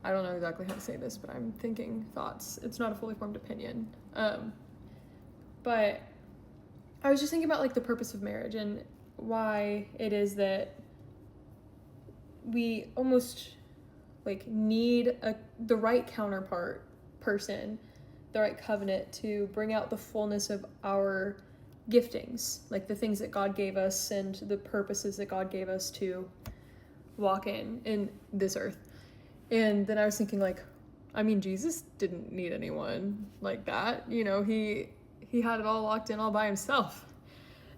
I don't know exactly how to say this, but I'm thinking thoughts. It's not a fully formed opinion. But I was just thinking about like the purpose of marriage and why it is that we almost like need the right counterpart person, the right covenant to bring out the fullness of our giftings, like the things that God gave us and the purposes that God gave us to walk in this earth. And then I was thinking, like, I mean, Jesus didn't need anyone like that. You know, he had it all locked in all by himself.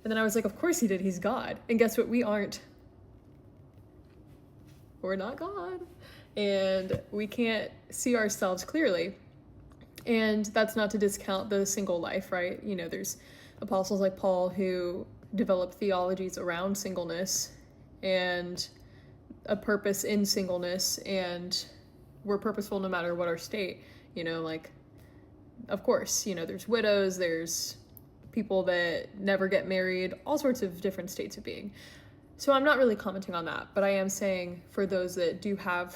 And then I was like, of course he did. He's God. And guess what? We aren't. We're not God. And we can't see ourselves clearly. And that's not to discount the single life, right? You know, there's apostles like Paul who developed theologies around singleness and a purpose in singleness, and we're purposeful no matter what our state. You know, like, of course, you know, there's widows, there's people that never get married, all sorts of different states of being. So I'm not really commenting on that, but I am saying for those that do have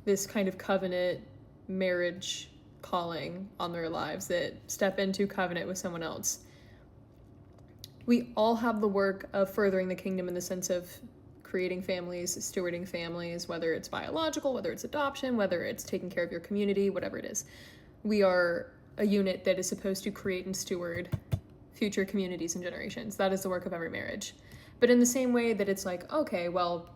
this kind of covenant marriage calling on their lives, that step into covenant with someone else, we all have the work of furthering the kingdom in the sense of creating families, stewarding families, whether it's biological, whether it's adoption, whether it's taking care of your community, whatever it is. We are a unit that is supposed to create and steward future communities and generations. That is the work of every marriage. But in the same way that it's like, okay, well,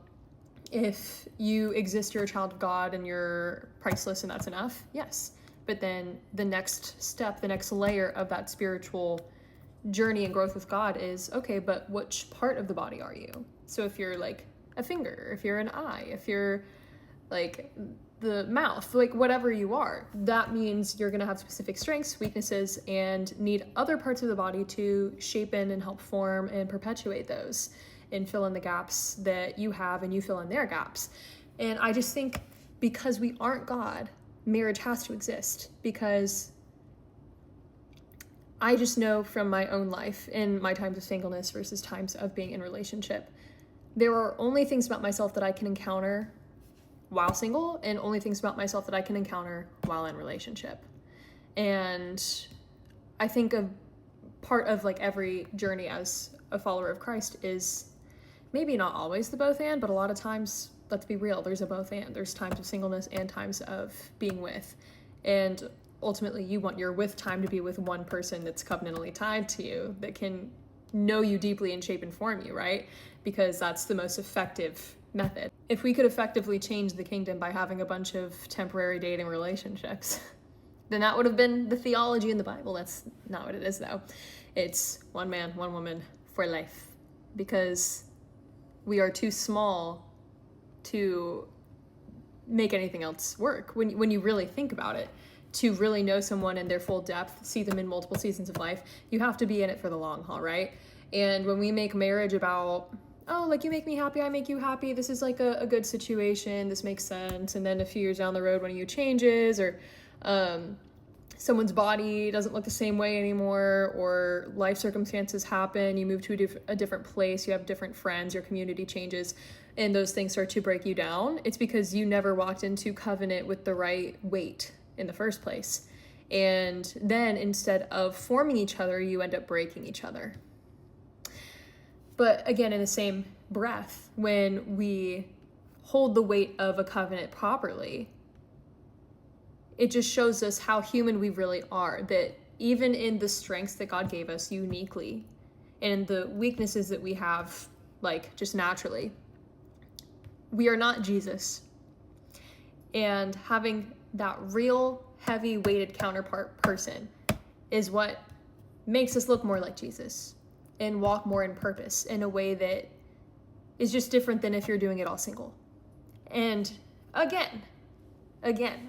if you exist, you're a child of God and you're priceless and that's enough, yes. But then the next step, the next layer of that spiritual journey and growth with God is, okay, but which part of the body are you? So if you're like a finger, if you're an eye, if you're like the mouth, like whatever you are, that means you're going to have specific strengths, weaknesses, and need other parts of the body to shape in and help form and perpetuate those and fill in the gaps that you have and you fill in their gaps. And I just think because we aren't God, marriage has to exist, because I just know from my own life in my times of singleness versus times of being in relationship, there are only things about myself that I can encounter while single and only things about myself that I can encounter while in relationship. And I think a part of like every journey as a follower of Christ is maybe not always the both and, but a lot of times, let's be real, there's a both and. There's times of singleness and times of being with. And ultimately you want your with time to be with one person that's covenantally tied to you, that can know you deeply and shape and form you, right? Because that's the most effective method. If we could effectively change the kingdom by having a bunch of temporary dating relationships, then that would have been the theology in the Bible. That's not what it is, though. It's one man, one woman for life, because we are too small to make anything else work. When you really think about it, to really know someone in their full depth, see them in multiple seasons of life, you have to be in it for the long haul, right? And when we make marriage about, oh, like you make me happy, I make you happy, this is like a good situation, this makes sense, and then a few years down the road one of you changes, or someone's body doesn't look the same way anymore, or life circumstances happen, you move to a different place, you have different friends, your community changes, and those things start to break you down, it's because you never walked into covenant with the right weight in the first place. And then instead of forming each other, you end up breaking each other. But again, in the same breath, when we hold the weight of a covenant properly, it just shows us how human we really are, that even in the strengths that God gave us uniquely and the weaknesses that we have, like just naturally, we are not Jesus. And having that real heavy weighted counterpart person is what makes us look more like Jesus and walk more in purpose in a way that is just different than if you're doing it all single. And again,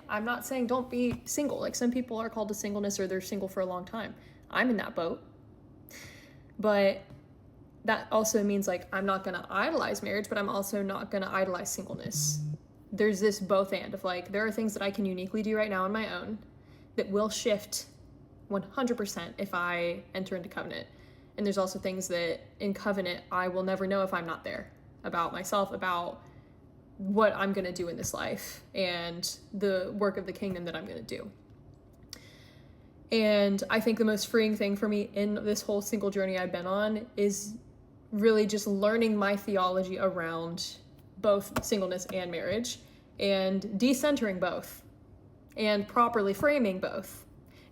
I'm not saying don't be single. Like some people are called to singleness or they're single for a long time. I'm in that boat. But that also means like I'm not going to idolize marriage, but I'm also not going to idolize singleness. There's this both and of like, there are things that I can uniquely do right now on my own that will shift 100% if I enter into covenant. And there's also things that in covenant, I will never know if I'm not there, about myself, about what I'm going to do in this life and the work of the kingdom that I'm going to do. And I think the most freeing thing for me in this whole single journey I've been on is really just learning my theology around both singleness and marriage, and decentering both and properly framing both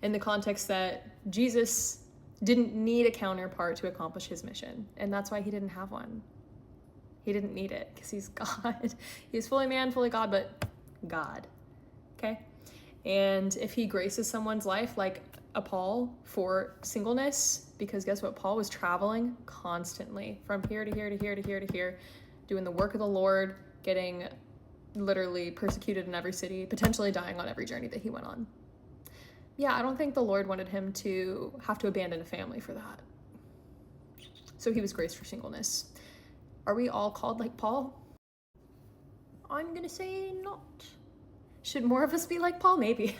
in the context that Jesus didn't need a counterpart to accomplish his mission. And that's why he didn't have one. He didn't need it because he's God. He's fully man, fully God, but God. Okay? And if he graces someone's life like a Paul for singleness, because guess what? Paul was traveling constantly from here to here to here to here to here, doing the work of the Lord, getting literally persecuted in every city, potentially dying on every journey that he went on. Yeah, I don't think the Lord wanted him to have to abandon a family for that. So he was graced for singleness. Are we all called like Paul? I'm gonna say not. Should more of us be like Paul? Maybe.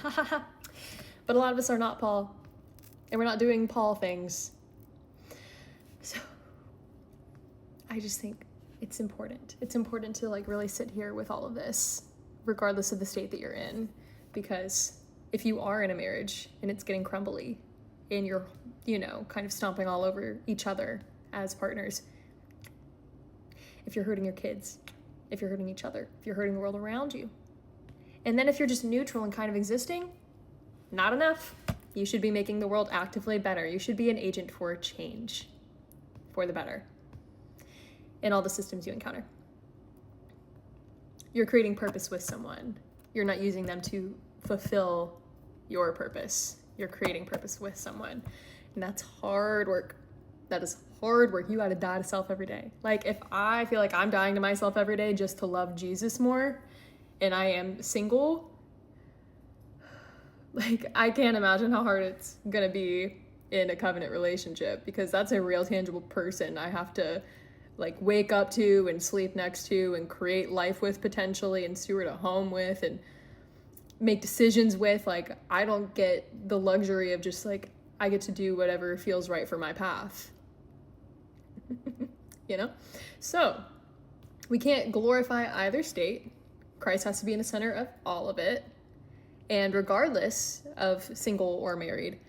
But a lot of us are not Paul, and we're not doing Paul things. So I just think it's important. It's important to like really sit here with all of this, regardless of the state that you're in, because if you are in a marriage and it's getting crumbly and you're, kind of stomping all over each other as partners, if you're hurting your kids, if you're hurting each other, if you're hurting the world around you, and then if you're just neutral and kind of existing, not enough. You should be making the world actively better. You should be an agent for change, for the better, in all the systems you encounter. You're creating purpose with someone. You're not using them to fulfill your purpose. You're creating purpose with someone. And that's hard work. That is hard work. You got to die to self every day. Like, if I feel like I'm dying to myself every day just to love Jesus more, and I am single, like, I can't imagine how hard it's going to be in a covenant relationship, because that's a real tangible person I have to like wake up to and sleep next to and create life with potentially and steward a home with and make decisions with. Like, I don't get the luxury of just like, I get to do whatever feels right for my path. So we can't glorify either state. Christ has to be in the center of all of it. And regardless of single or married,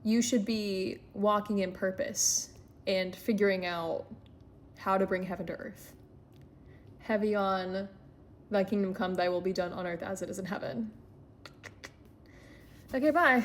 you should be walking in purpose and figuring out how to bring heaven to earth. Heavy on thy kingdom come, thy will be done on earth as it is in heaven. Okay, bye.